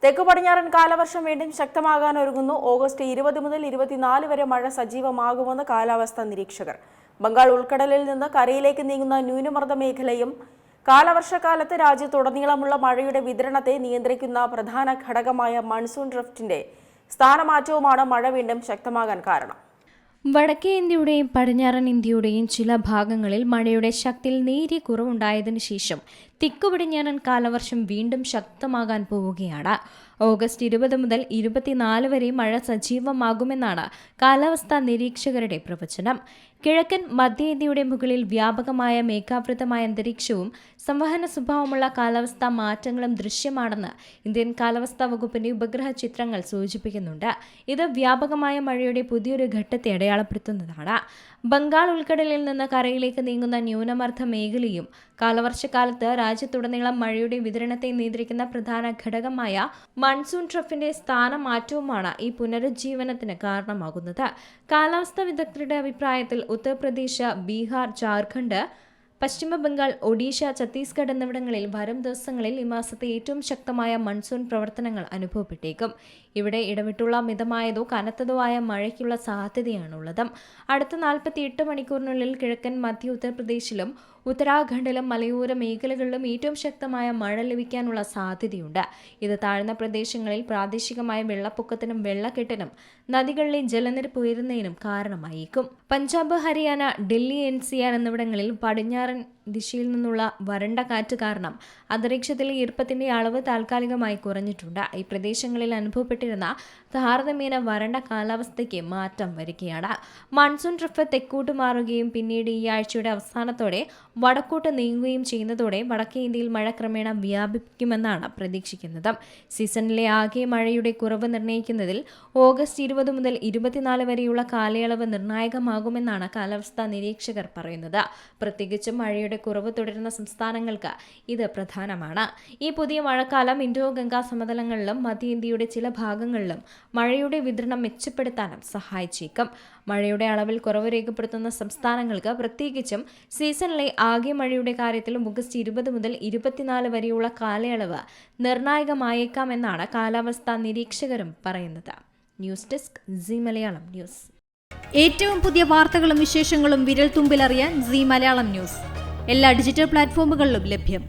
തെക്കു പടിഞ്ഞാറൻ കാലവർഷം വീണ്ടും ശക്തമാകാൻ ഒരുങ്ങുന്നു. ഓഗസ്റ്റ് 20 മുതൽ 24 വരെ മഴ സജീവമാകുമെന്ന് കാലാവസ്ഥാ നിരീക്ഷകർ. ബംഗാൾ ഉൾക്കടലിൽ നിന്ന് കരയിലേക്ക് നീങ്ങുന്ന ന്യൂനമർദ്ദ മേഖലയും കാലവർഷക്കാലത്ത് രാജ്യത്തുടനീളമുള്ള മഴയുടെ വിതരണത്തെ നിയന്ത്രിക്കുന്ന പ്രധാന ഘടകമായ മൺസൂൺ ഡ്രിഫ്റ്റിന്റെ സ്ഥാനമാറ്റവുമാണ് മഴ വീണ്ടും ശക്തമാകാൻ കാരണം. വടക്കേ ഇന്ത്യയുടെയും പടിഞ്ഞാറൻ ഇന്ത്യയുടെയും ചില ഭാഗങ്ങളിൽ മഴയുടെ ശക്തിയിൽ നേരിയ കുറവുണ്ടായതിനു ശേഷം തെക്കു പടിഞ്ഞാറൻ കാലവർഷം വീണ്ടും ശക്തമാകാൻ പോവുകയാണ്. ഓഗസ്റ്റ് 20 മുതൽ 24 വരെ മഴ സജീവമാകുമെന്നാണ് കാലാവസ്ഥാ നിരീക്ഷകരുടെ പ്രവചനം. കിഴക്കൻ മധ്യ ഇന്ത്യയുടെ മുകളിൽ വ്യാപകമായ മേഘാവൃതമായ അന്തരീക്ഷവും സംവഹന സ്വഭാവമുള്ള കാലാവസ്ഥാ മാറ്റങ്ങളും ദൃശ്യമാണെന്ന് ഇന്ത്യൻ കാലാവസ്ഥാ വകുപ്പിന്റെ ഉപഗ്രഹ ചിത്രങ്ങൾ സൂചിപ്പിക്കുന്നുണ്ട്. ഇത് വ്യാപകമായ മഴയുടെ പുതിയൊരു ഘട്ടത്തെ അടയാളപ്പെടുത്തുന്നതാണ്. ബംഗാൾ ഉൾക്കടലിൽ നിന്ന് കരയിലേക്ക് നീങ്ങുന്ന ന്യൂനമർദ്ദ മേഖലയും കാലവർഷക്കാലത്ത് രാജ്യത്തുടനീളം മഴയുടെ വിതരണത്തെ നിയന്ത്രിക്കുന്ന പ്രധാന ഘടകമായ മൺസൂൺ ട്രഫിന്റെ സ്ഥാനമാറ്റവുമാണ് ഈ പുനരുജ്ജീവനത്തിന് കാരണമാകുന്നത്. കാലാവസ്ഥാ വിദഗ്ധരുടെ അഭിപ്രായത്തിൽ ഉത്തർപ്രദേശ്, ബീഹാർ, ജാർഖണ്ഡ്, പശ്ചിമ ബംഗാൾ, ഒഡീഷ, ഛത്തീസ്ഗഡ് എന്നിവിടങ്ങളിൽ വരും ദിവസങ്ങളിൽ ഈ മാസത്തെ ഏറ്റവും ശക്തമായ മൺസൂൺ പ്രവർത്തനങ്ങൾ അനുഭവപ്പെട്ടേക്കും. ഇവിടെ ഇടവിട്ടുള്ള മിതമായതോ കനത്തതോ ആയ മഴയ്ക്കുള്ള സാധ്യതയാണുള്ളത്. അടുത്ത 48 മണിക്കൂറിനുള്ളിൽ കിഴക്കൻ മധ്യ ഉത്തർപ്രദേശിലും ഉത്തരാഖണ്ഡിലും മലയോര മേഖലകളിലും ഏറ്റവും ശക്തമായ മഴ ലഭിക്കാനുള്ള സാധ്യതയുണ്ട്. ഇത് താഴ്ന്ന പ്രദേശങ്ങളിൽ പ്രാദേശികമായ വെള്ളപ്പൊക്കത്തിനും വെള്ളക്കെട്ടിനും നദികളിലെ ജലനിരപ്പ് ഉയരുന്നതിനും കാരണമായേക്കും. പഞ്ചാബ്, ഹരിയാന, ഡൽഹി, NCR എന്നിവിടങ്ങളിൽ പടിഞ്ഞാറൻ ദിശയിൽ നിന്നുള്ള വരണ്ട കാറ്റ് കാരണം അന്തരീക്ഷത്തിലെ ഈർപ്പത്തിന്റെ അളവ് താൽക്കാലികമായി കുറഞ്ഞിട്ടുണ്ട്. ഈ പ്രദേശങ്ങളിൽ അനുഭവപ്പെട്ടിരുന്ന താരതമ്യേന വരണ്ട കാലാവസ്ഥയ്ക്ക് മാറ്റം വരികയാണ്. മൺസൂൺ ട്രിഫ് തെക്കോട്ട് മാറുകയും പിന്നീട് ഈ ആഴ്ചയുടെ അവസാനത്തോടെ വടക്കോട്ട് നീങ്ങുകയും ചെയ്യുന്നതോടെ വടക്കേ ഇന്ത്യയിൽ മഴ ക്രമേണ വ്യാപിക്കുമെന്നാണ് പ്രതീക്ഷിക്കുന്നത്. സീസണിലെ ആകെ മഴയുടെ കുറവ് നിർണ്ണയിക്കുന്നതിൽ ഓഗസ്റ്റ് 20 മുതൽ 24 വരെയുള്ള കാലയളവ് നിർണായകമാകുമെന്നാണ് കാലാവസ്ഥാ നിരീക്ഷകർ പറയുന്നത്. പ്രത്യേകിച്ചും മഴയുടെ കുറവ് തുടരുന്ന സംസ്ഥാനങ്ങൾക്ക് ഇത് പ്രധാനമാണ്. ഈ പുതിയ മഴക്കാലം ഇൻഡോ ഗംഗാ സമതലങ്ങളിലും മധ്യ ഇന്ത്യയുടെ ചില ഭാഗങ്ങളിലും മഴയുടെ വിതരണം മെച്ചപ്പെടുത്താനും സഹായിച്ചേക്കും. മഴയുടെ അളവിൽ കുറവ് രേഖപ്പെടുത്തുന്ന സംസ്ഥാനങ്ങൾക്ക് പ്രത്യേകിച്ചും സീസണിലെ ആകെ മഴയുടെ കാര്യത്തിൽ ഓഗസ്റ്റ് 20 മുതൽ 24 വരെയുള്ള കാലയളവ് നിർണായകമായേക്കാമെന്നാണ് കാലാവസ്ഥാ നിരീക്ഷകരും പറയുന്നത്. News desk Zee Malayalam news. ഏറ്റവും പുതിയ വാർത്തകളും വിശേഷങ്ങളും വിരൽ തുമ്പിലറിയാൻ സീ മലയാളം ന്യൂസ് എല്ലാ ഡിജിറ്റൽ പ്ലാറ്റ്ഫോമുകളിലും ലഭ്യം.